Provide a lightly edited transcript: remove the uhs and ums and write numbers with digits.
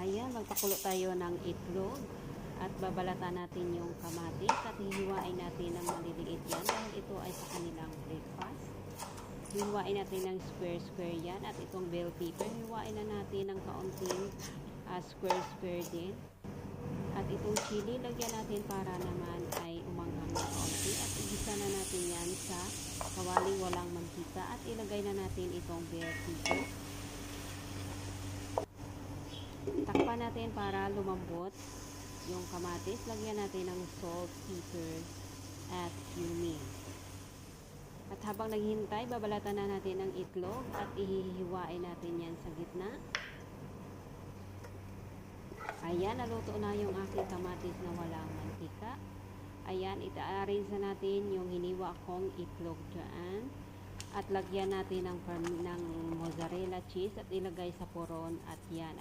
Ayan, magpakulo tayo ng itlog at babalatan natin yung kamatis at hihiwain natin ng maliliit yan dahil ito ay sa kanilang breakfast. Hihiwain natin ng square yan at itong bell pepper, hihiwain na natin ng kaunting square din. At itong chili, lagyan natin para naman ay umanghang na kaunti at igisa na natin yan sa kawaling walang mantika at ilagay na natin itong bell pepper. Takpan natin para lumambot yung kamatis. Lagyan natin ng salt, pepper, at cumin. At habang naghihintay, babalatan na natin ang itlog at ihihiwain natin yan sa gitna. Ayan, naluto na yung aking kamatis na walang mantika. Ayan, ita-arrange na natin yung hiniwa kong itlog dyan. At lagyan natin ng mozzarella cheese at ilagay sa puron at yan.